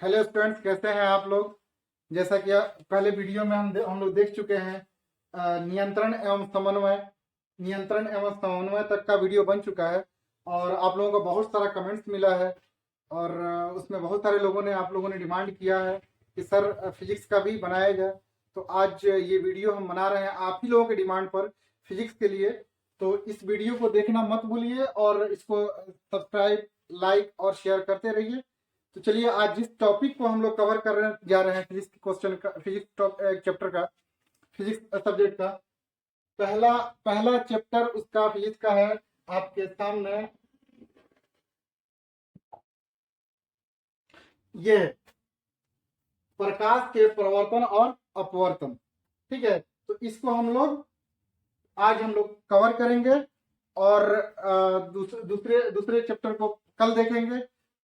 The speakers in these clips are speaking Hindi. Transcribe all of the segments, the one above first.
हेलो स्टूडेंट्स, कैसे हैं आप लोग। जैसा कि पहले वीडियो में हम लोग देख चुके हैं। नियंत्रण एवं समन्वय तक का वीडियो बन चुका है और आप लोगों को बहुत सारा कमेंट्स मिला है। और उसमें बहुत सारे लोगों ने आप लोगों ने डिमांड किया है कि सर फिजिक्स का भी बनाया जाए। तो आज ये वीडियो हम बना रहे हैं आप ही लोगों के डिमांड पर, फिजिक्स के लिए। तो इस वीडियो को देखना मत भूलिए और इसको सब्सक्राइब, लाइक और शेयर करते रहिए। तो चलिए, आज जिस टॉपिक को हम लोग कवर करने जा रहे हैं, फिजिक्स क्वेश्चन का, फिजिक्स चैप्टर का, फिजिक्स सब्जेक्ट का पहला पहला चैप्टर उसका फिजिक्स का है आपके सामने। ये है प्रकाश के प्रवर्तन और अपवर्तन। ठीक है, तो इसको आज हम लोग कवर करेंगे और दूसरे दूसरे चैप्टर को कल देखेंगे।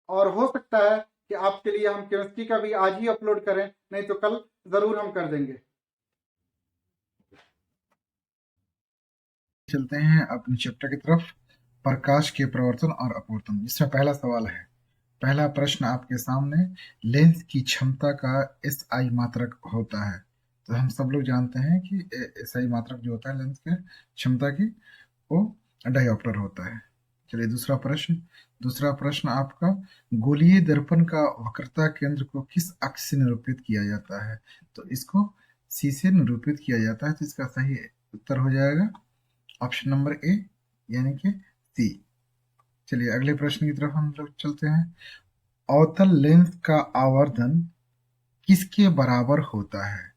और हो सकता है कि आपके लिए हम केमिस्ट्री का भी आज ही अपलोड करें, नहीं तो कल जरूर हम कर देंगे। चलते हैं अपने चैप्टर की तरफ, प्रकाश के प्रवर्तन और अपवर्तन। जिसमें पहला सवाल है, पहला प्रश्न आपके सामने, लेंस की क्षमता का एसआई मात्रक होता है। तो हम सब लोग जानते हैं कि एसआई मात्रक जो होता है लेंस के क्षमता की, वो डायोप्टर होता है। चलिए दूसरा प्रश्न आपका, गोलीय दर्पण का वक्रता केंद्र को किस अक्ष से निरूपित किया जाता है? तो इसको सी से निरूपित किया जाता है। तो इसका सही उत्तर हो जाएगा ऑप्शन नंबर ए, यानी कि सी। चलिए अगले प्रश्न की तरफ हम लोग चलते हैं। अवतल लेंस का आवर्धन किसके बराबर होता है?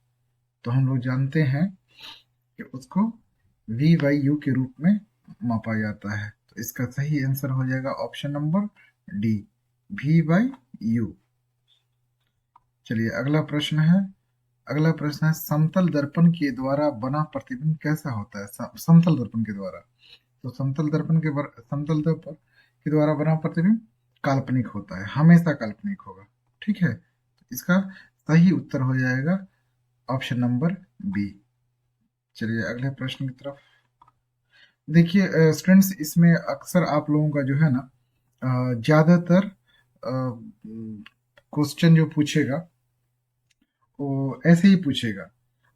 तो हम लोग जानते हैं कि उसको v बाई यू के रूप में मापा जाता है। तो इसका सही आंसर हो जाएगा option number D, v by you. चलिए अगला प्रश्न है, समतल दर्पण के द्वारा बना प्रतिबिंब कैसा होता है? समतल दर्पण के द्वारा, तो समतल दर्पण के द्वारा बना प्रतिबिंब काल्पनिक होता है, हमेशा काल्पनिक होगा। ठीक है, तो इसका सही उत्तर हो जाएगा ऑप्शन नंबर बी। चलिए अगले प्रश्न की तरफ देखिए स्टूडेंट्स, इसमें अक्सर आप लोगों का जो है ना, ज्यादातर क्वेश्चन जो पूछेगा वो ऐसे ही पूछेगा,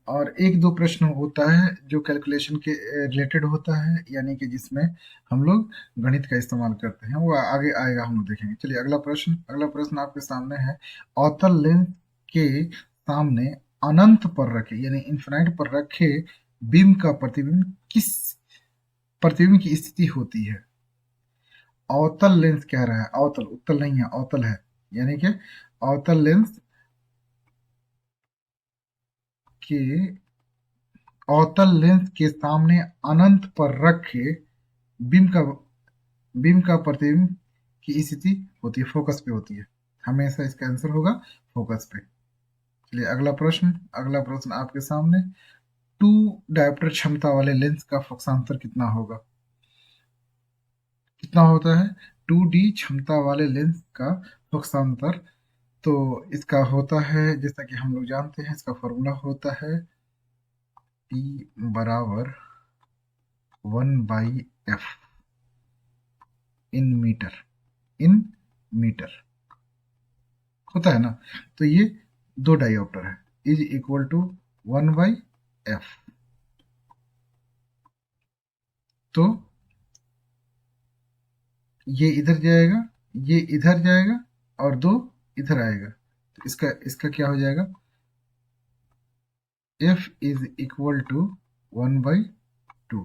और एक दो प्रश्न होता है जो कैलकुलेशन के रिलेटेड होता है, यानी कि जिसमें हम लोग गणित का इस्तेमाल करते हैं, वो आगे आएगा, हम लोग देखेंगे। चलिए अगला प्रश्न आपके सामने है, अवतल लेंस के सामने अनंत पर रखे, यानी इन्फिनाइट पर रखे बिंब का प्रतिबिंब किस प्रतिबिंब की स्थिति होती है? अवतल लेंस कह रहा है, अवतल, उत्तल नहीं है, अवतल है, यानी कि अवतल लेंस के अवतल लेंस के सामने अनंत पर रखे बिंब का प्रतिबिंब की स्थिति होती है, फोकस पे होती है, हमेशा इसका आंसर होगा फोकस पे। चलिए अगला प्रश्न आपके सामने, टू डायोप्टर क्षमता वाले लेंस का फोकसांतर कितना होता है? 2D क्षमता वाले लेंस का फोकसांतर, तो इसका होता है, जैसा कि हम लोग जानते हैं, इसका फॉर्मूला होता है P बराबर 1/f इन मीटर होता है ना। तो ये दो डायोप्टर है, इज इक्वल टू 1/f। तो ये इधर जाएगा और दो इधर आएगा, तो इसका क्या हो जाएगा? f इज इक्वल टू 1/2,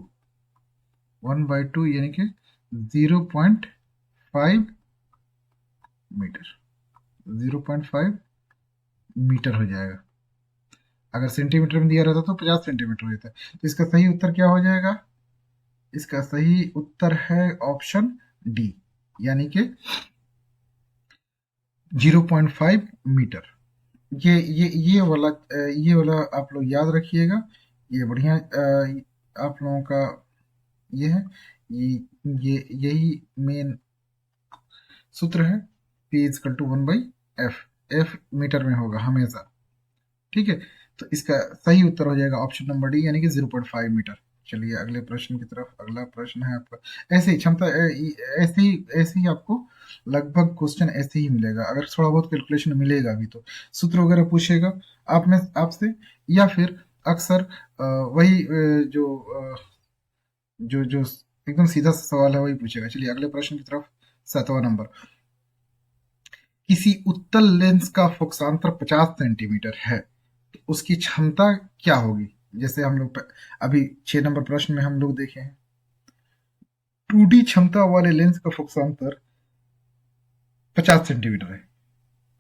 1/2 यानी कि 0.5 मीटर, 0.5 मीटर हो जाएगा। अगर सेंटीमीटर में दिया रहता तो 50 सेंटीमीटर हो जाता। तो इसका सही उत्तर क्या हो जाएगा? इसका सही उत्तर है ऑप्शन डी, यानी कि 0.5 मीटर। ये वाला आप लोग याद रखिएगा, ये बढ़िया आप लोगों का ये है, यही मेन सूत्र है। P equal to 1/f, f metre में होगा हमेशा। ठीक है, तो इसका सही उत्तर हो जाएगा ऑप्शन नंबर डी, यानी कि 0.5 मीटर। चलिए अगले प्रश्न की तरफ। अगला प्रश्न है आपका, ऐसे ही क्षमता ऐसे ही आपको लगभग क्वेश्चन ऐसे ही मिलेगा, अगर थोड़ा बहुत कैलकुलेशन मिलेगा भी तो सूत्र वगैरह पूछेगा आप में आपसे, या फिर अक्सर वही जो जो एकदम सीधा सा सवाल है वही पूछेगा। चलिए अगले प्रश्न की तरफ। 7वां नंबर, किसी उत्तल लेंस का फोकसांतर 50 सेंटीमीटर है, तो उसकी क्षमता क्या होगी? जैसे हम लोग अभी 6 नंबर प्रश्न में हम लोग देखे हैं, 2D क्षमता वाले लेंस का फोकसांतर 50 सेंटीमीटर है,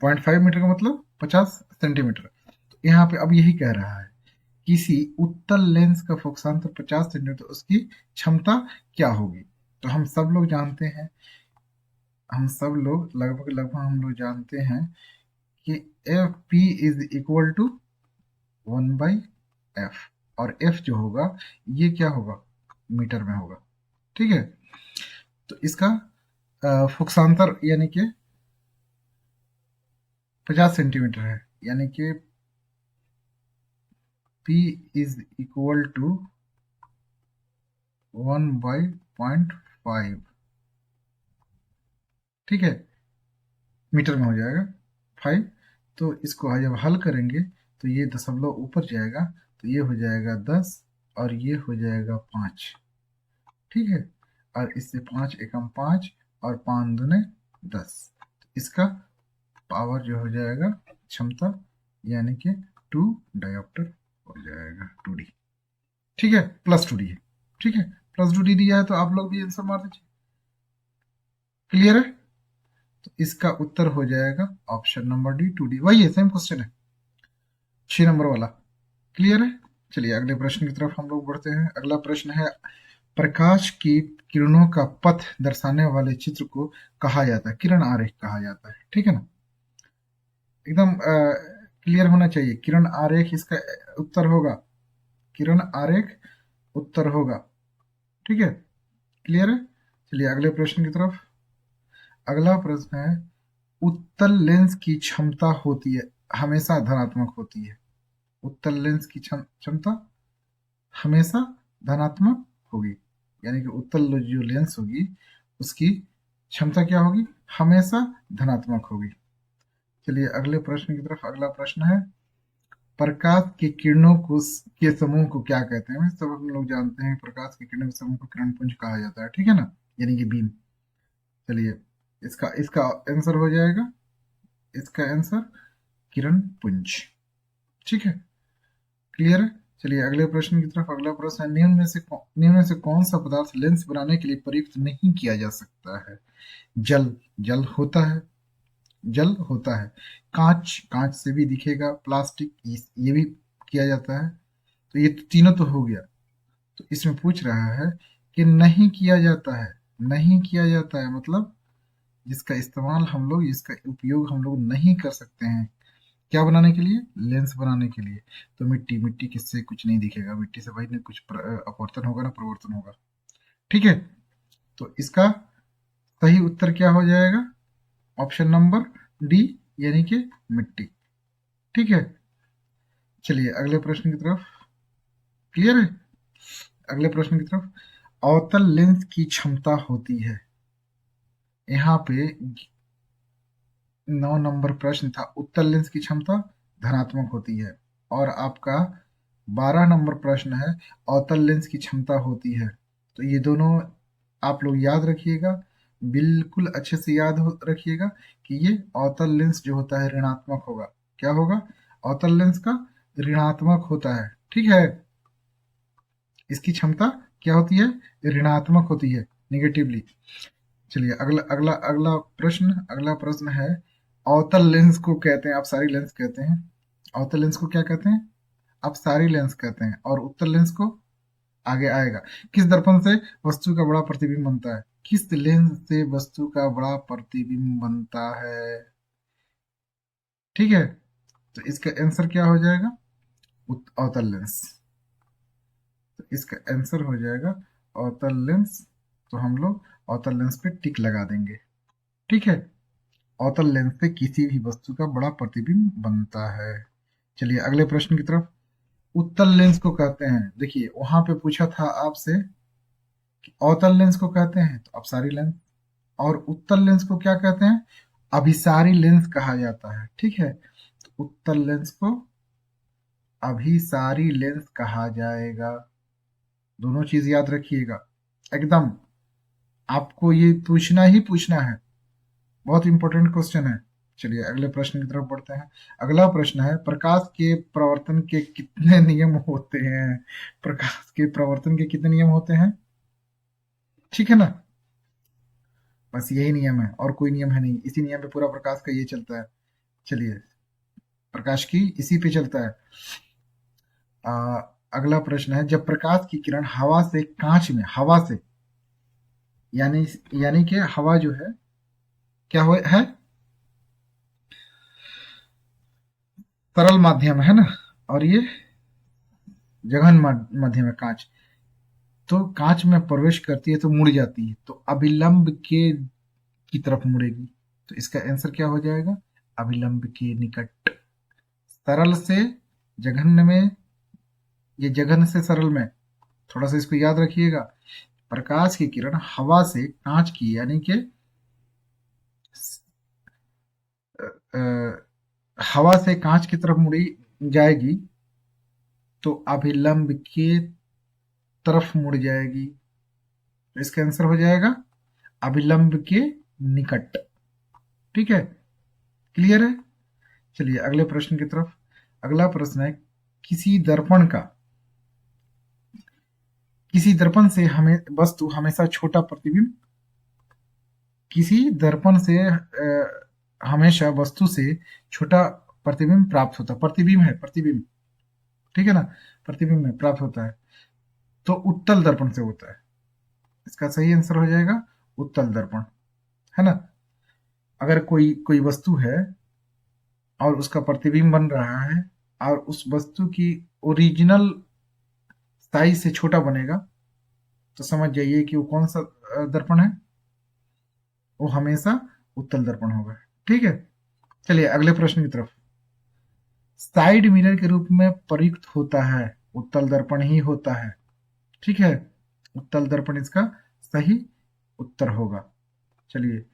0.5 मीटर का मतलब 50 सेंटीमीटर। तो यहाँ पे अब यही कह रहा है, किसी उत्तल लेंस का फोकसांतर 50 सेंटीमीटर, उसकी क्षमता क्या होगी? तो हम सब लोग जानते हैं, हम सब लोग लगभग हम लोग जानते हैं कि F P is equal to 1/f, और f जो होगा ये क्या होगा, मीटर में होगा। ठीक है, तो इसका फोकसांतर यानी कि 50 सेंटीमीटर है, यानी कि p इज इक्वल टू 1/0.5, ठीक है, मीटर में हो जाएगा 5। तो इसको जब हल करेंगे तो ये दशमलव ऊपर जाएगा, तो ये हो जाएगा 10 और ये हो जाएगा 5, ठीक है। और इससे 5 एकम 5 और 5 दूने 10, तो इसका पावर जो हो जाएगा क्षमता, यानी कि 2 डायोप्टर हो जाएगा, 2D, ठीक है, प्लस 2D है, ठीक है, प्लस 2D दिया है तो आप लोग भी आंसर मार दीजिए। क्लियर है? तो इसका उत्तर हो जाएगा ऑप्शन नंबर डी, 2D। वही है, सेम क्वेश्चन है 6 नंबर वाला। क्लियर है? चलिए अगले प्रश्न की तरफ हम लोग बढ़ते हैं। अगला प्रश्न है, प्रकाश की किरणों का पथ दर्शाने वाले चित्र को कहा जाता है, किरण आरेख कहा जाता है, ठीक है ना, एकदम क्लियर होना चाहिए। किरण आरेख इसका उत्तर होगा, किरण आरेख उत्तर होगा, ठीक है, क्लियर है। चलिए अगले प्रश्न की तरफ। अगला प्रश्न है, उत्तल लेंस की क्षमता होती है, हमेशा धनात्मक होती है, उत्तल लेंस की क्षमता हमेशा धनात्मक होगी, यानी कि उत्तल जो लेंस होगी उसकी क्षमता क्या होगी, हमेशा धनात्मक होगी। चलिए अगले प्रश्न की तरफ। अगला प्रश्न है, प्रकाश की किरणों को के समूह को क्या कहते हैं? सब हम लोग जानते हैं प्रकाश की किरणों के समूह को किरण पुंज कहा जाता है, ठीक है ना, यानी कि बीम। चलिए इसका इसका आंसर हो जाएगा, इसका आंसर किरण पुंज, ठीक है, क्लियर है। चलिए अगले प्रश्न की तरफ। अगला प्रश्न है, निम्न में से कौन सा पदार्थ लेंस बनाने के लिए प्रयुक्त नहीं किया जा सकता है? जल, जल होता है, जल होता है, कांच, कांच से भी दिखेगा, प्लास्टिक ये भी किया जाता है, तो ये तो तीनों तो हो गया। तो इसमें पूछ रहा है कि नहीं किया जाता है, नहीं किया जाता है मतलब जिसका इस्तेमाल हम लोग, इसका उपयोग हम लोग नहीं कर सकते हैं, क्या बनाने के लिए, लेंस बनाने के लिए। तो मिट्टी, मिट्टी किससे कुछ नहीं दिखेगा, मिट्टी से भाई ना कुछ अपवर्तन होगा ना प्रवर्तन होगा, ठीक है। तो इसका सही उत्तर क्या हो जाएगा, ऑप्शन नंबर डी, यानी कि मिट्टी, ठीक है। चलिए अगले प्रश्न की तरफ। क्लियर है? अगले प्रश्न की तरफ। अवतल लेंस की क्षमता होती है, यहाँ पे 9 नंबर प्रश्न था, उत्तल लेंस की क्षमता धनात्मक होती है, और आपका 12 नंबर प्रश्न है, अवतल लेंस की क्षमता होती है। तो ये दोनों आप लोग याद रखिएगा, बिल्कुल अच्छे से याद रखिएगा कि ये अवतल लेंस जो होता है ऋणात्मक होगा। क्या होगा? अवतल लेंस का ऋणात्मक होता है, ठीक है, इसकी क्षमता क्या होती है, ऋणात्मक होती है, निगेटिवली। चलिए अगला अगला अगला प्रश्न है, अवतल लेंस को कहते हैं, आप सारी लेंस कहते हैं, अवतल लेंस को क्या कहते हैं, आप सारी लेंस कहते हैं, और उत्तल लेंस को आगे आएगा। किस दर्पण से वस्तु का बड़ा प्रतिबिंब बनता है, किस लेंस से वस्तु का बड़ा प्रतिबिंब बनता है, ठीक है। तो इसका आंसर क्या हो जाएगा, अवतल लेंस। तो इसका आंसर हो जाएगा अवतल लेंस। तो हम लोग अवतल लेंस पे टिक लगा देंगे, ठीक है, अवतल लेंस से किसी भी वस्तु का बड़ा प्रतिबिंब बनता है। चलिए अगले प्रश्न की तरफ। उत्तल लेंस को कहते हैं, देखिए वहां पे पूछा था आपसे कि अवतल लेंस को कहते हैं तो अपसारी लेंस, और उत्तल लेंस को क्या कहते हैं, अभिसारी लेंस कहा जाता है। ठीक है, तो उत्तल लेंस को अभिसारी लेंस कहा जाएगा। दोनों चीज याद रखिएगा एकदम, आपको ये पूछना ही पूछना है, बहुत इंपॉर्टेंट क्वेश्चन है। चलिए अगले प्रश्न की तरफ बढ़ते हैं। अगला प्रश्न है, प्रकाश के प्रवर्तन के कितने नियम होते हैं? प्रकाश के प्रवर्तन के कितने नियम होते हैं? ठीक है ना, बस यही नियम है और कोई नियम है नहीं, इसी नियम पे पूरा प्रकाश का ये चलता है। चलिए प्रकाश की इसी पे चलता है। आ, अगला प्रश्न है, जब प्रकाश की किरण हवा से कांच में, हवा से यानी यानी कि हवा जो है क्या है, तरल माध्यम है ना, और ये जघन माध्यम है कांच, तो कांच में प्रवेश करती है तो मुड़ जाती है, तो अभिलंब के की तरफ मुड़ेगी। तो इसका आंसर क्या हो जाएगा, अभिलंब के निकट। तरल से जघन्य में, ये जघन्य से सरल में, थोड़ा सा इसको याद रखिएगा। प्रकाश की किरण हवा से कांच की यानी कि हवा से कांच की तरफ मुड़ी जाएगी तो अभिलंब के तरफ मुड़ जाएगी, तो इसका आंसर हो जाएगा अभिलंब के निकट। ठीक है, क्लियर है। चलिए अगले प्रश्न की तरफ। अगला प्रश्न है, किसी दर्पण का, किसी दर्पण से हमें वस्तु हमेशा छोटा प्रतिबिंब, किसी दर्पण से हमेशा वस्तु से छोटा प्रतिबिंब प्राप्त होता है। प्रतिबिंब है, प्रतिबिंब, ठीक है ना, प्रतिबिंब में प्राप्त होता है, तो उत्तल दर्पण से होता है। इसका सही आंसर हो जाएगा उत्तल दर्पण, है ना। अगर कोई कोई वस्तु है और उसका प्रतिबिंब बन रहा है और उस वस्तु की ओरिजिनल साइज से छोटा बनेगा, तो समझ जाइए कि वो कौन सा दर्पण है, वो हमेशा उत्तल दर्पण होगा। ठीक है, चलिए अगले प्रश्न की तरफ। साइड मिरर के रूप में प्रयुक्त होता है, उत्तल दर्पण ही होता है। ठीक है, उत्तल दर्पण इसका सही उत्तर होगा। चलिए,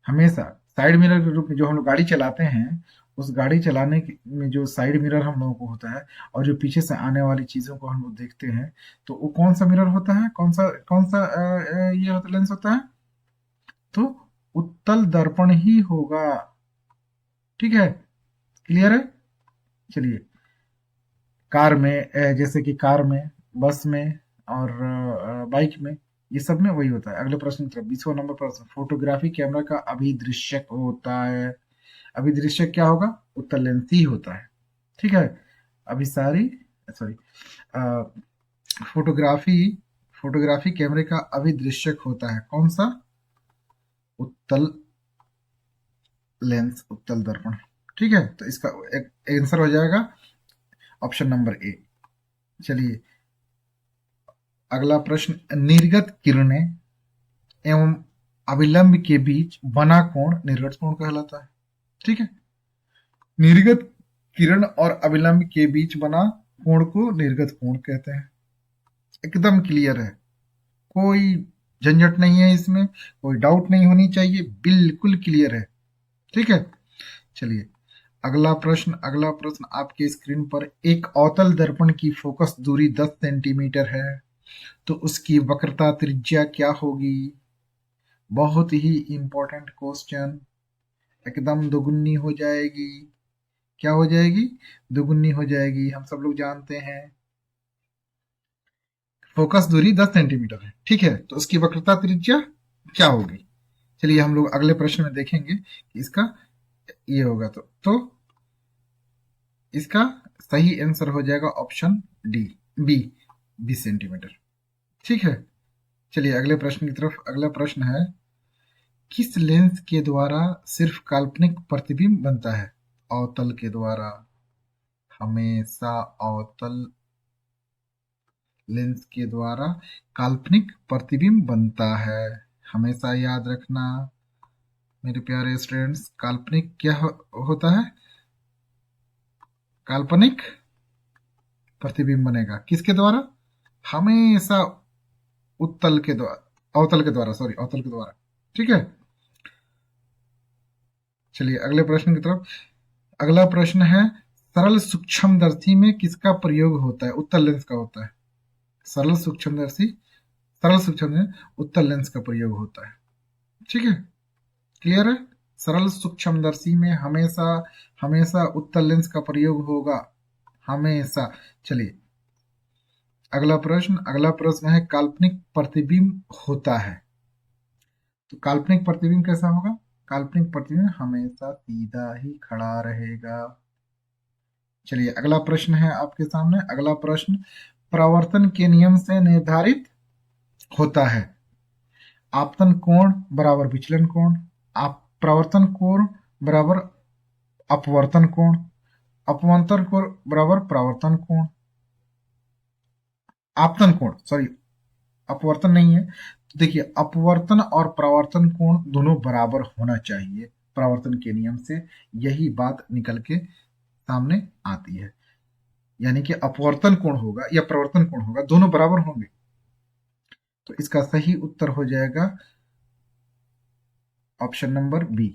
हमेशा साइड मिरर के रूप में जो हम लोग गाड़ी चलाते हैं, उस गाड़ी चलाने में जो साइड मिरर हम लोगों को होता है और जो पीछे से आने वाली चीजों को हम लोग देखते हैं, तो वो कौन सा मिरर होता है, कौन सा ये होता लेंस होता है, तो उत्तल दर्पण ही होगा। ठीक है, क्लियर है। चलिए, कार में जैसे कि कार में, बस में और बाइक में, ये सब में वही होता है। अगले प्रश्न की तरफ, 20वां नंबर प्रश्न, फोटोग्राफी कैमरा का अभिदृश्यक होता है। अभिदृश्यक क्या होगा, उत्तल लेंस ही होता है। ठीक है, अभिसारी, सॉरी, फोटोग्राफी, फोटोग्राफी कैमरे का अभिदृश्यक होता है कौन सा, उत्तल लेंस, उत्तल दर्पण। ठीक है, तो इसका एक आंसर हो जाएगा ऑप्शन नंबर ए। चलिए अगला प्रश्न, निर्गत किरणें एवं अभिलंब के बीच बना कोण निर्गत कोण कहलाता है। ठीक है, निर्गत किरण और अभिलंब के बीच बना कोण को निर्गत कोण कहते हैं। एकदम क्लियर है, कोई झंझट नहीं है इसमें, कोई डाउट नहीं होनी चाहिए, बिल्कुल क्लियर है। ठीक है, चलिए अगला प्रश्न। अगला प्रश्न आपके स्क्रीन पर, एक अवतल दर्पण की फोकस दूरी 10 सेंटीमीटर है, तो उसकी वक्रता त्रिज्या क्या होगी? बहुत ही इंपॉर्टेंट क्वेश्चन, एकदम दोगुनी हो जाएगी। क्या हो जाएगी, दोगुनी हो जाएगी, हम सब लोग जानते हैं। फोकस दूरी 10 सेंटीमीटर है, ठीक है, तो उसकी वक्रता त्रिज्या क्या होगी? चलिए हम लोग अगले प्रश्न में देखेंगे कि इसका ये होगा, तो इसका सही आंसर हो जाएगा ऑप्शन डी, बी, 20 सेंटीमीटर। ठीक है, चलिए अगले प्रश्न की तरफ। अगला प्रश्न है, किस लेंस के द्वारा सिर्फ काल्पनिक प्रतिबिंब बनता है? अवतल के द्वारा, हमेशा अवतल लेंस के द्वारा काल्पनिक प्रतिबिंब बनता है, हमेशा याद रखना मेरे प्यारे स्टूडेंट्स। काल्पनिक क्या होता है, काल्पनिक प्रतिबिंब बनेगा, किसके द्वारा? हमेशा उत्तल के द्वारा, अवतल के द्वारा, सॉरी अवतल के द्वारा। ठीक है, चलिए अगले प्रश्न की तरफ। अगला प्रश्न है, सरल सूक्ष्मदर्शी में किसका प्रयोग होता है? उत्तल लेंस का होता है। सरल सूक्ष्मदर्शी, सरल सूक्ष्म में उत्तल लेंस का प्रयोग होता है। ठीक है, क्लियर है? सरल सूक्ष्मदर्शी में हमेशा हमेशा उत्तल लेंस का प्रयोग होगा, हमेशा। चलिए अगला प्रश्न है, काल्पनिक प्रतिबिंब होता है, तो काल्पनिक प्रतिबिंब कैसा होगा? काल्पनिक प्रतिबिंब हमेशा सीधा ही खड़ा रहेगा। चलिए अगला प्रश्न है आपके सामने। अगला प्रश्न परावर्तन के नियम से निर्धारित होता है। आपतन कोण बराबर विचलन कोण, आप परावर्तन कोण बराबर अपवर्तन कोण, अपवर्तन कोण बराबर परावर्तन कोण, आपतन कोण, सॉरी अपवर्तन नहीं है। तो देखिए अपवर्तन और परावर्तन कोण दोनों बराबर होना चाहिए परावर्तन के नियम से, यही बात निकल के सामने आती है। यानी कि अपवर्तन कोण होगा या प्रवर्तन कोण होगा, दोनों बराबर होंगे। तो इसका सही उत्तर हो जाएगा ऑप्शन नंबर बी,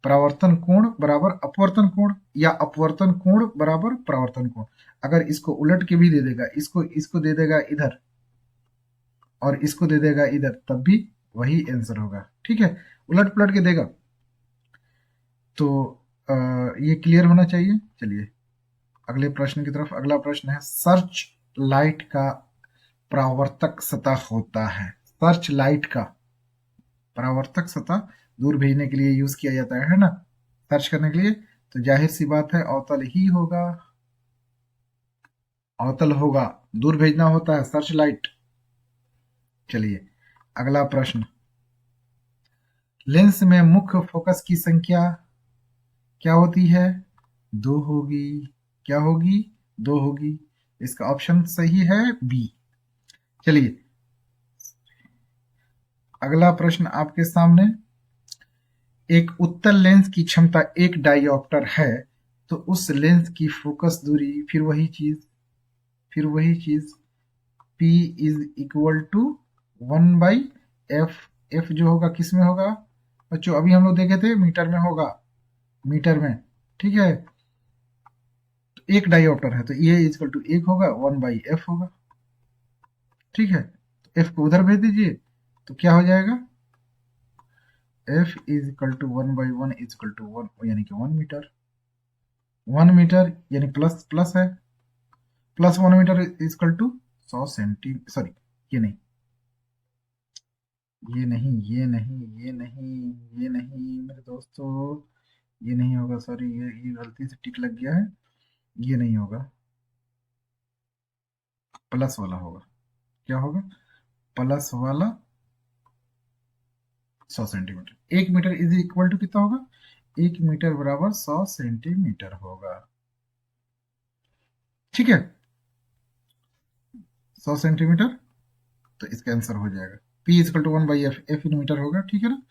परावर्तन कोण बराबर अपवर्तन कोण या अपवर्तन कोण बराबर परावर्तन कोण। अगर इसको उलट के भी दे देगा, इसको दे देगा इधर और इसको दे देगा इधर, तब भी वही आंसर होगा। ठीक है, उलट पलट के देगा तो ये क्लियर होना चाहिए। चलिए अगले प्रश्न की तरफ। अगला प्रश्न है, सर्च लाइट का परावर्तक सतह होता है। सर्च लाइट का परावर्तक सतह दूर भेजने के लिए यूज किया जाता है ना, सर्च करने के लिए। तो जाहिर सी बात है अवतल ही होगा, अवतल होगा, दूर भेजना होता है सर्च लाइट। चलिए अगला प्रश्न, लेंस में मुख्य फोकस की संख्या क्या होती है? 2 होगी। क्या होगी? 2 होगी। इसका ऑप्शन सही है बी। चलिए अगला प्रश्न आपके सामने, एक उत्तल लेंस की क्षमता 1 डायोप्टर है, तो उस लेंस की फोकस दूरी, फिर वही चीज P is equal to 1/f। f जो होगा किस में होगा बच्चों? अभी हम लोग देखे थे मीटर में होगा, मीटर में। ठीक है, तो 1 डायोप्टर है तो ये इक्वल टू 1 होगा, 1/f होगा। ठीक है, तो f को उधर भेज दीजिए तो क्या हो जाएगा? f is equal to 1/1 is equal to 1, यानी कि 1 मीटर। 1 मीटर यानी प्लस है, plus 1 metre is equal to 100 centimetre, sorry ये नहीं, मेरे दोस्तों, ये नहीं होगा, सॉरी ये गलती से टिक लग गया है, ये नहीं होगा, प्लस वाला होगा। क्या होगा? प्लस वाला 100 centimetre. 1 metre is equal to कितना होगा? 1 मीटर बराबर 100 सेंटीमीटर होगा। ठीक है, 100 सेंटीमीटर, तो इसका आंसर हो जाएगा P equal to 1/f, f in metre होगा। ठीक है ना।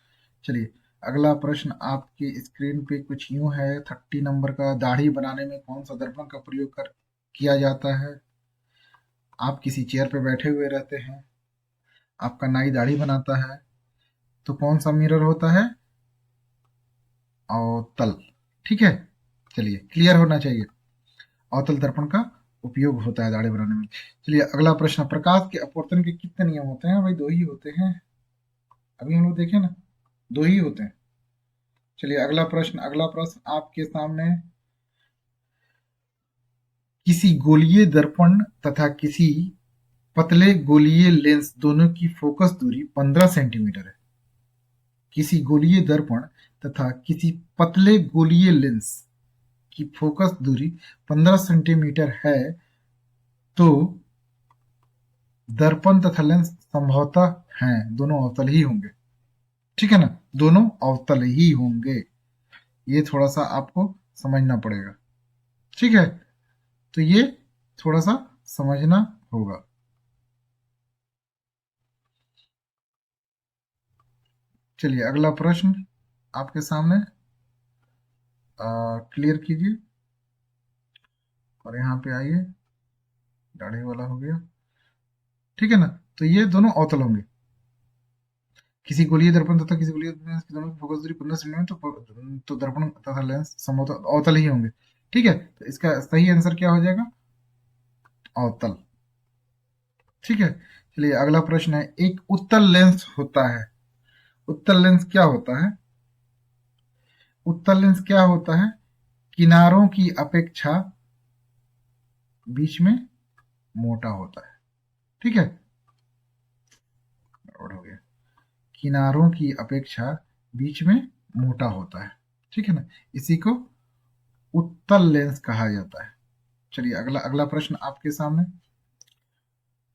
चलिए अगला प्रश्न आपके स्क्रीन पे कुछ यूं है, 30 नंबर का, दाढ़ी बनाने में कौन सा दर्पण का प्रयोग किया जाता है? आप किसी चेयर पे बैठे हुए रहते हैं, आपका नाई दाढ़ी बनाता है, तो कौन सा मिरर होता है? अवतल। ठीक है, चलिए क्लियर होना चाहिए, अवतल दर्पण का उपयोग होता है दाढ़ी बनाने में। चलिए अगला प्रश्न, प्रकाश के अपवर्तन के कितने नियम होते हैं? भाई 2 ही होते हैं, अभी हम लोग देखें ना, 2 ही होते हैं। चलिए अगला प्रश्न आपके सामने, किसी गोलीय दर्पण तथा किसी पतले गोलीय लेंस दोनों की फोकस दूरी 15 सेंटीमीटर है। किसी गोलीय दर्पण तथा किसी पतले गोलीय लेंस की फोकस दूरी 15 सेंटीमीटर है, तो दर्पण तथा लेंस संभवतः हैं, दोनों अवतल ही होंगे। ठीक है ना, दोनों अवतल ही होंगे, ये थोड़ा सा आपको समझना पड़ेगा। ठीक है, तो ये थोड़ा सा समझना होगा। चलिए अगला प्रश्न आपके सामने, क्लियर कीजिए और यहाँ पे आइए। दाढ़ी वाला हो गया, ठीक है ना। तो ये दोनों अवतल होंगे। किसी गोलीय दर्पण तथा किसी गोलीय लेंस की दोनों की फोकस दूरी 15 सेंटीमीटर तो दर्पण तथा लेंस समतल अवतल ही होंगे, ठीक है। तो इसका सही आंसर क्या हो जाएगा? अवतल, ठीक है। चलिए अगला प्रश्न है, एक उत्तल लेंस होता है। उत्तल लेंस क्या होता है? उत्तल लेंस क्या होता है? किनारों की अपेक्षा बीच में मोटा होता है, ठीक है। गड़बड़ हो गया। किनारों की अपेक्षा बीच में मोटा होता है, ठीक है ना। इसी को उत्तल लेंस कहा जाता है। चलिए अगला अगला प्रश्न आपके सामने,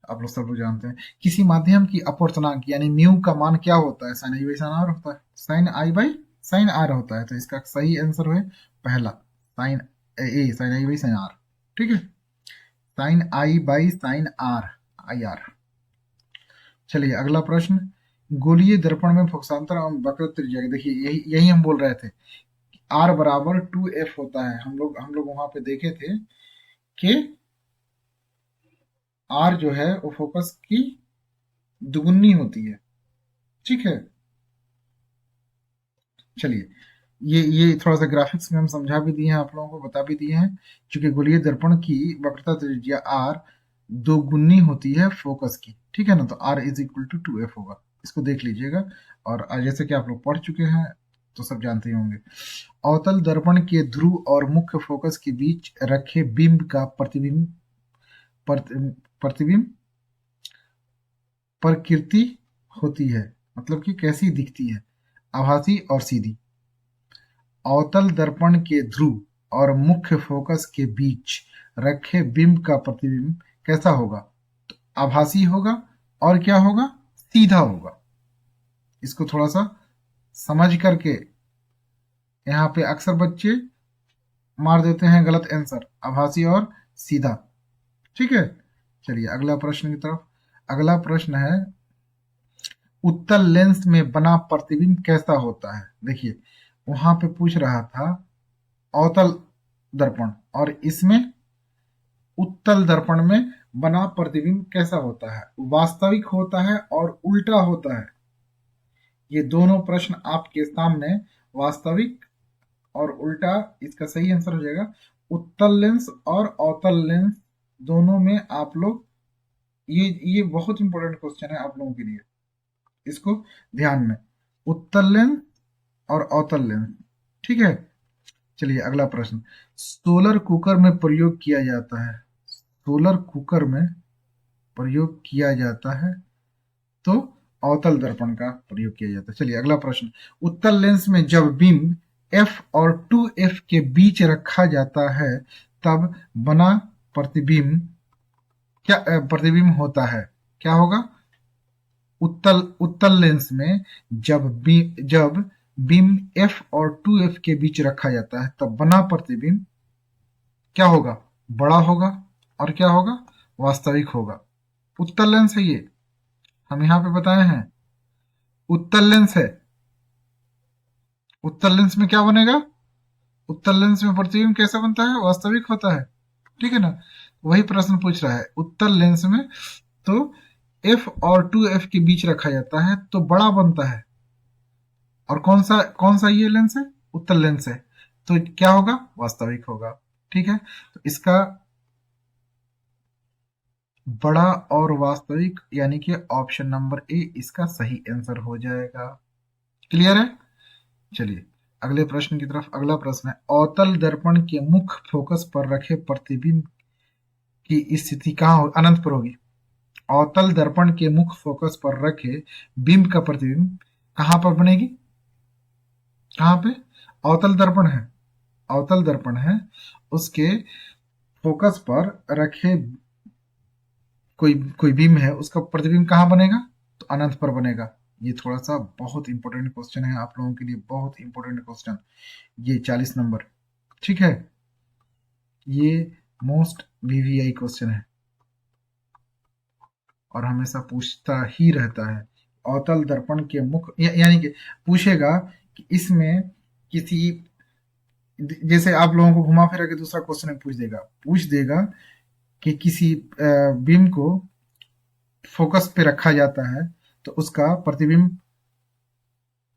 आप लोग सब लोग जानते हैं, किसी माध्यम की अपवर्तनांक यानी म्यू का मान क्या होता है? Sine I by sine R होता है। Sine I by sine R होता है। तो इसका सही आंसर है पहला, sine A, sine I by sine R, ठीक है। Sine I by sine R, I R. चलिए अगला प्रश्न, गोलीय दर्पण में फोकसांतर एवं वक्र त्रिज्या, देखिए यही यही हम बोल रहे थे, आर बराबर 2f होता है। हम लोग वहां पे देखे थे कि आर जो है वो फोकस की दुगुनी होती है, ठीक है। चलिए ये थोड़ा सा ग्राफिक्स में हम समझा भी दिए हैं, आप लोगों को बता भी दिए हैं। क्योंकि गोलीय दर्पण की वक्रता त्रिज्या आर दोगुनी होती है फोकस की, ठीक है ना। तो are is equal to 2f होगा, इसको देख लीजिएगा। और जैसे कि आप लोग पढ़ चुके हैं तो सब जानते ही होंगे। अवतल दर्पण के ध्रुव और मुख्य फोकस के बीच रखे बिंब का प्रतिबिंब प्रकृति होती है, मतलब कि कैसी दिखती है? आभासी और सीधी। अवतल दर्पण के ध्रुव और मुख्य फोकस के बीच रखे बिंब का प्रतिबिंब कैसा होगा? तो आभासी होगा, और क्या होगा? सीधा होगा। इसको थोड़ा सा समझ करके, यहाँ पे अक्सर बच्चे मार देते हैं गलत आंसर, आभासी और सीधा, ठीक है। चलिए अगला प्रश्न की तरफ। अगला प्रश्न है, उत्तल लेंस में बना प्रतिबिंब कैसा होता है? देखिए वहां पे पूछ रहा था अवतल दर्पण, और इसमें उत्तल दर्पण में बना प्रतिबिंब कैसा होता है? वास्तविक होता है और उल्टा होता है। ये दोनों प्रश्न आपके सामने, वास्तविक और उल्टा, इसका सही आंसर हो जाएगा उत्तल लेंस और अवतल लेंस दोनों में। आप लोग ये बहुत इंपॉर्टेंट क्वेश्चन है आप लोगों के लिए, इसको ध्यान में, उत्तल लेंस और अवतल लेंस, ठीक है। चलिए अगला प्रश्न, सोलर कुकर में प्रयोग किया जाता है। सोलर कुकर में प्रयोग किया जाता है तो अवतल दर्पण का प्रयोग किया जाता है। चलिए अगला प्रश्न, उत्तल लेंस में जब बिंब f और 2f के बीच रखा जाता है तब बना प्रतिबिंब क्या प्रतिबिंब होता है? क्या होगा? उत्तल लेंस में जब बिंब f और 2f के बीच रखा जाता है तब बना प्रतिबिंब क्या होगा? बड़ा होगा, और क्या होगा? वास्तविक होगा। उत्तल लेंस है ये, हम यहाँ पे बताए हैं उत्तल लेंस है। उत्तल लेंस में क्या बनेगा? उत्तल लेंस में प्रतिबिंब कैसा बनता है? वास्तविक होता है, ठीक है ना। वही प्रश्न पूछ रहा है, उत्तल लेंस में तो f और 2f के बीच रखा जाता है तो बड़ा बनता है, और कौन सा ये लेंस है? उत्तल लेंस है, तो क्या होगा? वास्तविक होगा, ठीक है। तो इसका बड़ा और वास्तविक यानी कि ऑप्शन नंबर ए इसका सही आंसर हो जाएगा। क्लियर है? चलिए अगले प्रश्न की तरफ। अगला प्रश्न है, अवतल दर्पण के मुख्य फोकस पर रखे प्रतिबिंब की स्थिति कहाँ हो? अनंत पर होगी। अवतल दर्पण के मुख्य फोकस पर रखे बिंब का प्रतिबिंब कहाँ पर बनेगी? कहाँ पे? अवतल दर्पण है, अवतल दर्पण है, उसके फोकस पर रखे कोई बीम है, उसका प्रतिबिंब कहाँ बनेगा? तो अनंत पर बनेगा। ये थोड़ा सा बहुत इंपॉर्टेंट क्वेश्चन है आप लोगों के लिए, बहुत इंपॉर्टेंट क्वेश्चन, ये 40 नंबर, ठीक है। ये मोस्ट वीवीआई क्वेश्चन है और हमेशा पूछता ही रहता है। अवतल दर्पण के मुख्य यानी कि पूछेगा कि इसमें किसी, जैसे आप लोगों को घुमा फिरा के दूसरा क्वेश्चन पूछ देगा कि किसी बीम को फोकस पे रखा जाता है तो उसका प्रतिबिंब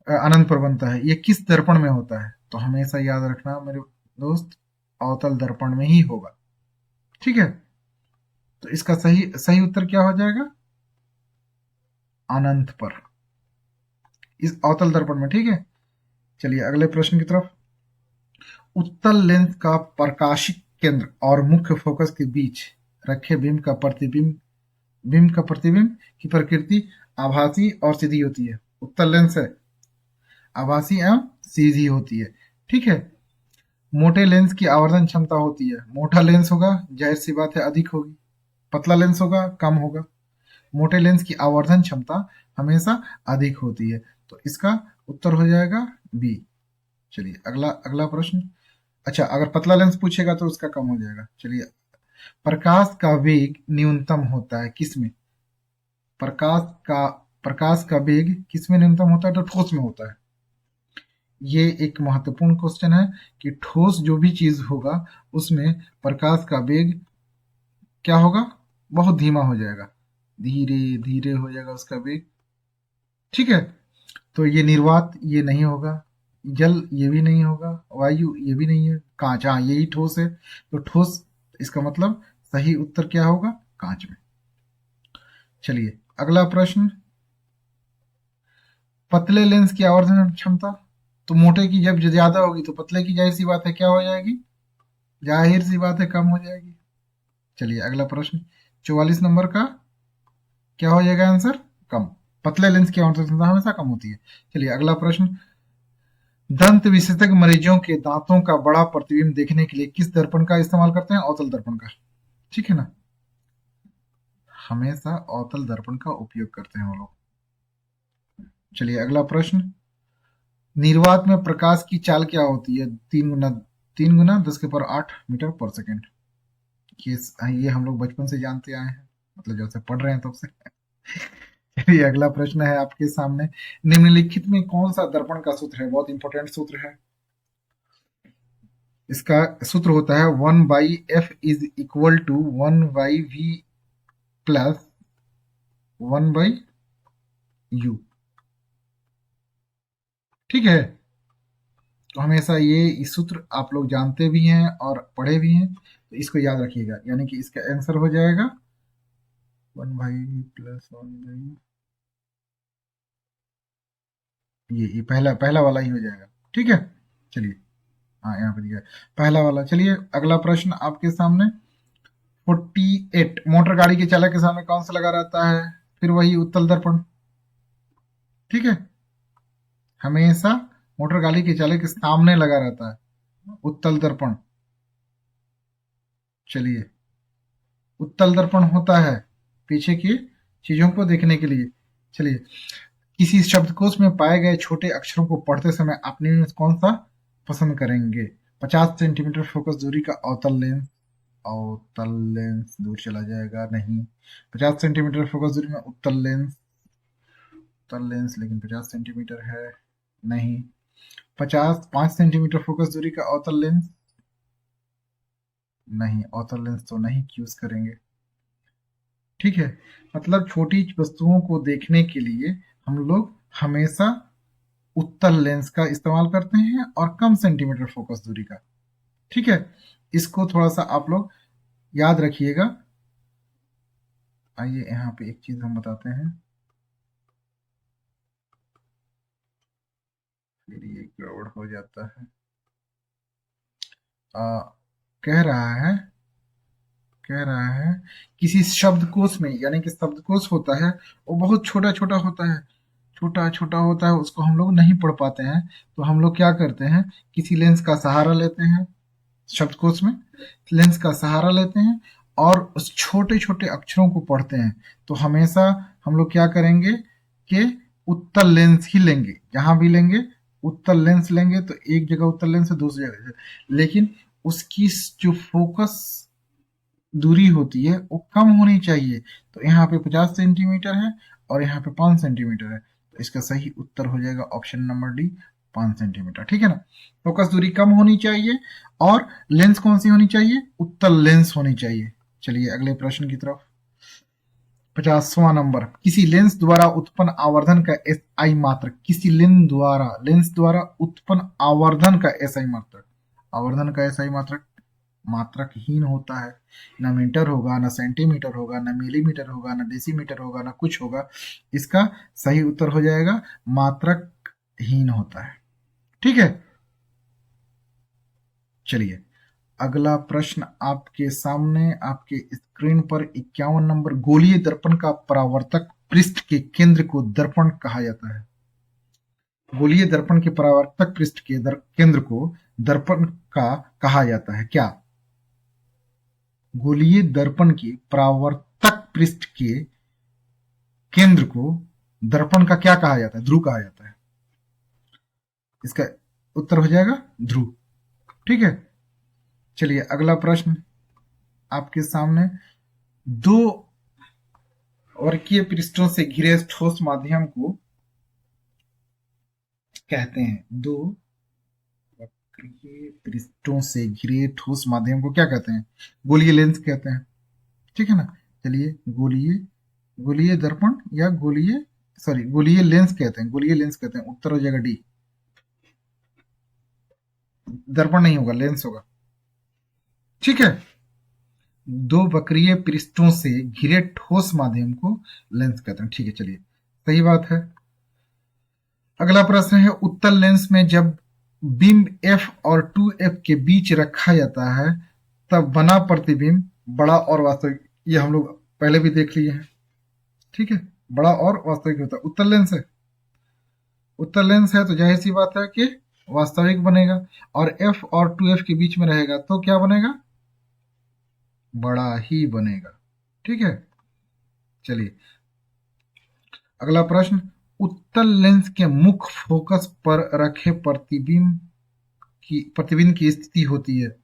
अनंत पर बनता है, ये किस दर्पण में होता है? तो हमेशा याद रखना मेरे दोस्त, अवतल दर्पण में ही होगा। ठीक है, तो इसका सही सही उत्तर क्या हो जाएगा? अनंत पर, इस अवतल दर्पण में। ठीक है, चलिए अगले प्रश्न की तरफ। उत्तल लेंस का प्रकाशिक केंद्र और मुख्य फोकस के बीच रखे बीम का प्रतिबिंब की प्रकृति आभासी और सीधी होती है। उत्तल लेंस है, आभासी एवं सीधी होती है। ठीक है, मोटे लेंस की आवर्धन क्षमता होती है। मोटा लेंस होगा जाहिर सी बात है अधिक होगी, पतला लेंस होगा कम होगा। मोटे लेंस की आवर्धन क्षमता हमेशा अधिक होती है, तो इसका उत्तर हो जाएगा बी। चलिए अगला अगला प्रश्न। अच्छा, अगर पतला लेंस पूछेगा तो उसका कम हो जाएगा। चलिए, प्रकाश का वेग न्यूनतम होता है किसमें? प्रकाश का वेग किसमें न्यूनतम होता है? तो ठोस में होता है। ये एक महत्वपूर्ण क्वेश्चन है कि ठोस जो भी चीज होगा उसमें प्रकाश का वेग क्या होगा? बहुत धीमा हो जाएगा, धीरे धीरे हो जाएगा उसका वेग। ठीक है, तो ये निर्वात ये नहीं होगा, जल ये भी नहीं होगा, वायु ये भी नहीं है, कांच, हाँ यही ठोस है। तो ठोस, इसका मतलब सही उत्तर क्या होगा? कांच में। चलिए अगला प्रश्न। पतले लेंस की आवर्धन क्षमता, तो मोटे की जब ज्यादा होगी तो पतले की जाहिर सी बात है क्या हो जाएगी? जाहिर सी बात है कम हो जाएगी। चलिए अगला प्रश्न 44 नंबर का क्या हो जाएगा आंसर? कम। पतले लेंस की आवर्धन क्षमता हमेशा कम होती है। चलिए अगला प्रश्न। दंत विशेषज्ञ मरीजों के दांतों का बड़ा प्रतिबिंब देखने के लिए किस दर्पण का इस्तेमाल करते हैं? अवतल दर्पण का। ठीक है ना, हमेशा अवतल दर्पण का उपयोग करते हैं वो लोग। चलिए अगला प्रश्न। निर्वात में प्रकाश की चाल क्या होती है? 3 गुना 10⁸ मीटर पर सेकेंड। ये हम लोग बचपन से जानते आए हैं, मतलब जब से पढ़ रहे हैं तब से। चलिए अगला प्रश्न है आपके सामने। निम्नलिखित में कौन सा दर्पण का सूत्र है? बहुत इंपॉर्टेंट सूत्र है। इसका सूत्र होता है 1/f is equal to 1/v plus 1/u। ठीक है, तो हमेशा ये इस सूत्र आप लोग जानते भी हैं और पढ़े भी हैं, तो इसको याद रखिएगा। यानी कि इसका आंसर हो जाएगा 1/v प्लस 1/u। ये पहला पहला वाला ही हो जाएगा। ठीक है, चलिए, हाँ यहाँ पे दिया है पहला वाला। चलिए अगला प्रश्न आपके सामने। 48 मोटर गाड़ी के चालक के सामने कौन सा लगा रहता है? फिर वही उत्तल दर्पण। ठीक है, हमेशा मोटर गाड़ी के चालक के सामने लगा रहता है उत्तल दर्पण। चलिए, उत्तल दर्पण होता है पीछे की चीजों को देखने के लिए। चलिए, किसी शब्दकोश में पाए गए छोटे अक्षरों को पढ़ते समय अपने में कौन सा पसंद करेंगे? 50 सेंटीमीटर फोकस दूरी का अवतल लेंस। अवतल लेंस दूर चला जाएगा, नहीं। 50 सेंटीमीटर फोकस दूरी में उत्तल लेंस, उत्तल लेंस लेकिन 50 सेंटीमीटर है, नहीं। 5 सेंटीमीटर फोकस दूरी का अवतल लेंस, नहीं, अवतल लेंस तो नहीं यूज करेंगे। ठीक है, मतलब छोटी वस्तुओं को देखने के लिए हम लोग हमेशा उत्तल लेंस का इस्तेमाल करते हैं और कम सेंटीमीटर फोकस दूरी का। ठीक है, इसको थोड़ा सा आप लोग याद रखिएगा। आइए यहाँ पे एक चीज हम बताते हैं, फिर ये गड़बड़ हो जाता है। कह रहा है किसी शब्दकोश में, यानी कि शब्दकोश होता है वो बहुत छोटा छोटा होता है, छोटा छोटा होता है, उसको हम लोग नहीं पढ़ पाते हैं। तो हम लोग क्या करते हैं, किसी लेंस का सहारा लेते हैं, शब्दकोश में लेंस का सहारा लेते हैं और उस छोटे छोटे अक्षरों को पढ़ते हैं। तो हमेशा हम लोग क्या करेंगे कि उत्तल लेंस ही लेंगे, जहां भी लेंगे उत्तल लेंस लेंगे। तो एक जगह उत्तल लेंस है, दूसरी जगह, लेकिन उसकी जो फोकस दूरी होती है वो कम होनी चाहिए। तो यहाँ पे 50 सेंटीमीटर है और यहाँ पे 5 सेंटीमीटर है, तो इसका सही उत्तर हो जाएगा ऑप्शन नंबर डी, 5 सेंटीमीटर। ठीक है ना, फोकस दूरी कम होनी चाहिए और लेंस कौन सी होनी चाहिए? उत्तल लेंस होनी चाहिए। चलिए अगले प्रश्न की तरफ। 50वां नंबर, किसी लेंस द्वारा उत्पन्न आवर्धन का एसआई मात्रक, किसी लेंस द्वारा उत्पन्न आवर्धन का एसआई मात्रक, आवर्धन का एसआई मात्रक मात्रकहीन होता है। ना मीटर होगा, ना सेंटीमीटर होगा, ना मिलीमीटर होगा, ना डेसीमीटर होगा, ना कुछ होगा। इसका सही उत्तर हो जाएगा मात्रकहीन होता है। ठीक है, चलिए अगला प्रश्न आपके सामने, आपके स्क्रीन पर 51 नंबर, गोलीय दर्पण का परावर्तक पृष्ठ के केंद्र को दर्पण कहा जाता है। गोलीय दर्पण के परावर्तक पृष्ठ के केंद्र को दर्पण का कहा जाता है क्या? गोलीय दर्पण के परावर्तक पृष्ठ के केंद्र को दर्पण का क्या कहा जाता है? ध्रुव कहा जाता है। इसका उत्तर हो जाएगा ध्रुव। ठीक है, चलिए अगला प्रश्न आपके सामने, दो वर्कीय पृष्ठों से घिरे ठोस माध्यम को कहते हैं? दो वर्कीय पृष्ठों से घिरे ठोस माध्यम को क्या कहते हैं? गोलीय लेंस कहते हैं। ठीक है ना, चलिए गोलीय दर्पण या गोलीय लेंस कहते हैं, गोलीय लेंस कहते हैं। उत्तर हो जाएगा डी, दर्पण नहीं होगा, लेंस होगा। ठीक है, दो वक्रीय पृष्ठों से घिरे ठोस माध्यम को लेंस कहते हैं। ठीक है, चलिए सही बात है। अगला प्रश्न है, उत्तल लेंस में जब बिंब f और 2f के बीच रखा जाता है तब बना प्रतिबिंब बड़ा और वास्तविक, ये हम लोग पहले भी देख लिए हैं। ठीक है, बड़ा और वास्तविक होता है। उत्तल लेंस है तो जाहिर सी बात है कि वास्तविक बनेगा, और f और 2f के बीच में रहेगा तो क्या बनेगा? बड़ा ही बनेगा। ठीक है, चलिए अगला प्रश्न, उत्तल लेंस के मुख्य फोकस पर रखे प्रतिबिंब की स्थिति होती है।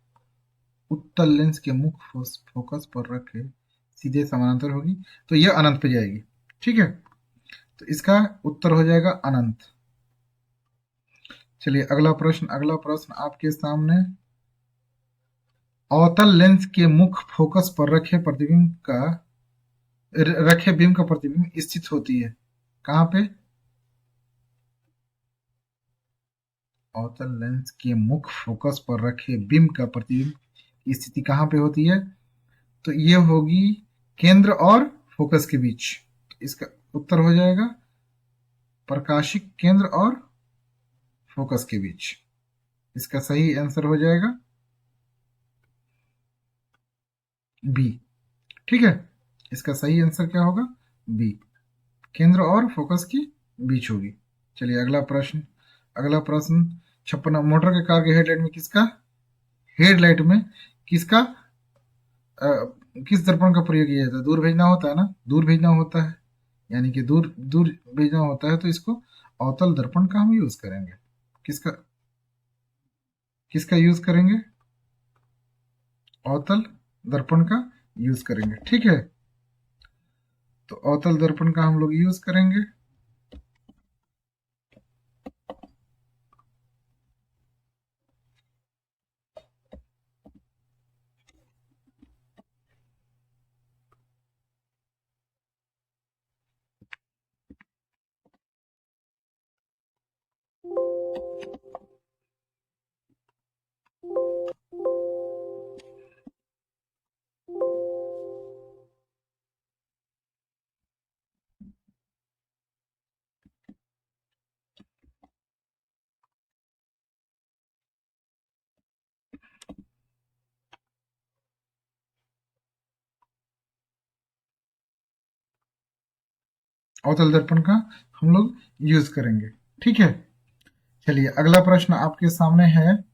उत्तल लेंस के मुख्य फोकस पर रखे, सीधे समानांतर होगी तो यह अनंत पे जाएगी। ठीक है, तो इसका उत्तर हो जाएगा अनंत। चलिए अगला प्रश्न आपके सामने, अवतल लेंस के मुख्य फोकस पर रखे बिंब का प्रतिबिंब स्थित होती है कहां पे? अवतल लेंस के मुख्य फोकस पर रखे बिंब का प्रतिबिंब की स्थिति कहां पे होती है? तो ये होगी केंद्र और फोकस के बीच। तो इसका उत्तर हो जाएगा प्रकाशिक केंद्र और फोकस के बीच। इसका सही आंसर हो जाएगा बी। ठीक है, इसका सही आंसर क्या होगा? बी, केंद्र और फोकस के बीच होगी। चलिए अगला प्रश्न 56, मोटर के कार के हेडलाइट में किस दर्पण का प्रयोग किया जाता है? दूर भेजना होता है ना, दूर भेजना होता है, यानी कि दूर भेजना होता है तो इसको अवतल दर्पण का हम यूज करेंगे। किसका यूज करेंगे? अवतल दर्पण का यूज करेंगे। ठीक है, तो अवतल दर्पण का हम लोग यूज करेंगे। अवतल दर्पण का हम लोग यूज करेंगे। ठीक है, चलिए अगला प्रश्न आपके सामने है।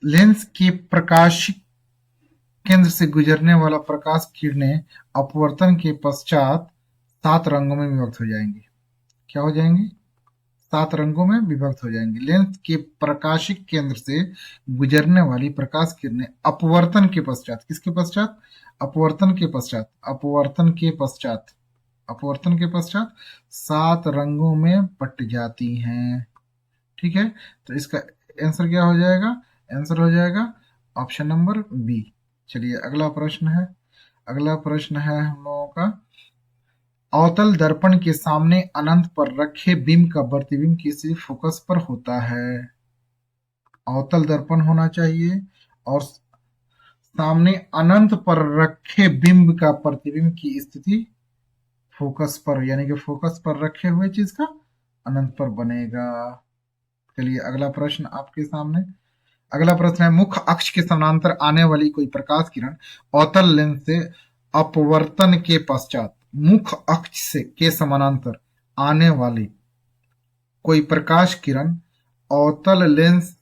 लेंस के प्रकाशिक केंद्र से गुजरने वाला प्रकाश किरणें अपवर्तन के पश्चात 7 रंगों में विभक्त हो जाएंगी। क्या हो जाएंगी? 7 रंगों में विभक्त हो जाएंगी। लेंस के प्रकाशिक केंद्र से गुजरने वाली प्रकाश किरणें अपवर्तन के पश्चात, किसके पश्चात? अपवर्तन के पश्चात 7 रंगों में बट जाती हैं। ठीक है, तो इसका आंसर क्या हो जाएगा? आंसर हो जाएगा ऑप्शन नंबर बी। चलिए अगला प्रश्न है, अगला प्रश्न है हम लोगों का, अवतल दर्पण के सामने अनंत पर रखे बिंब का प्रतिबिंब किसी फोकस पर होता है? अवतल दर्पण होना चाहिए और सामने अनंत पर रखे बिंब का प्रतिबिंब की स्थिति फोकस पर, यानी कि फोकस पर रखे हुए चीज का अनंत पर बनेगा। चलिए अगला प्रश्न आपके सामने, अगला प्रश्न है, मुख्य अक्ष के समानांतर आने वाली कोई प्रकाश किरण अवतल लेंस से अपवर्तन के पश्चात, मुख्य अक्ष से के समानांतर आने वाली कोई प्रकाश किरण अवतल लेंस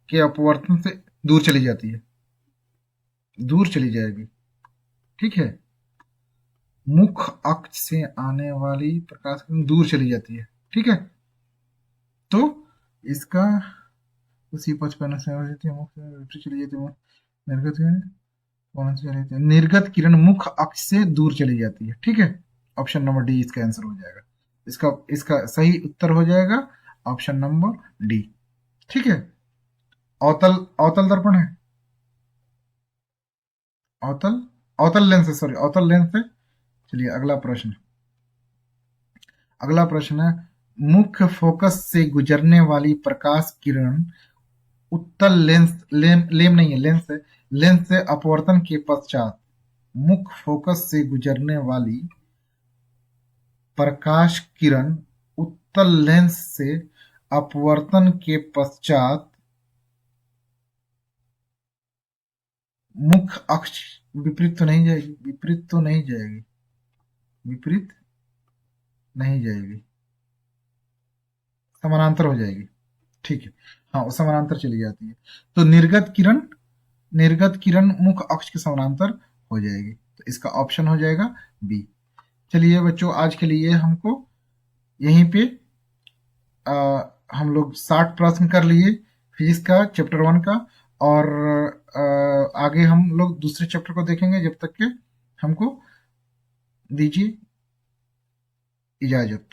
के अपवर्तन से दूर चली जाती है, दूर चली जाएगी। ठीक है, मुख्य अक्ष से आने वाली प्रकाश किरण दूर चली जाती है। ठीक है, तो इसका उसी पथ पर मुख्य चली जाती है, निर्गत कौन सी चली जाती है? निर्गत किरण मुख्य अक्ष से दूर चली जाती है। ठीक है, ऑप्शन नंबर डी इसका आंसर हो जाएगा। इसका इसका सही उत्तर हो जाएगा ऑप्शन नंबर डी। ठीक है, अवतल अवतल दर्पण है, अवतल अवतल लेंस है, सॉरी अवतल लेंस है। चलिए अगला प्रश्न, अगला प्रश्न है, मुख्य फोकस से गुजरने वाली प्रकाश किरण उत्तल लेंस लेम नहीं है, लेंस है, लेंस से अपवर्तन के पश्चात मुख्य फोकस से गुजरने वाली प्रकाश किरण उत्तल लेंस से अपवर्तन के पश्चात मुख्य अक्ष विपरीत तो नहीं जाएगी, विपरीत तो नहीं जाएगी, विपरीत नहीं जाएगी, समानांतर हो जाएगी। ठीक है, हाँ वो समानांतर चली जाती है, तो निर्गत किरण मुख्य अक्ष के समानांतर हो जाएगी, तो इसका ऑप्शन हो जाएगा बी। चलिए बच्चों, आज के लिए हमको यहीं पे हम लोग 60 प्रश्न कर लिए फिजिक्स का चैप्टर 1 का, और आगे हम लोग दूसरे चैप्टर को देखेंगे। जब तक के हमको दीजिए इजाजत।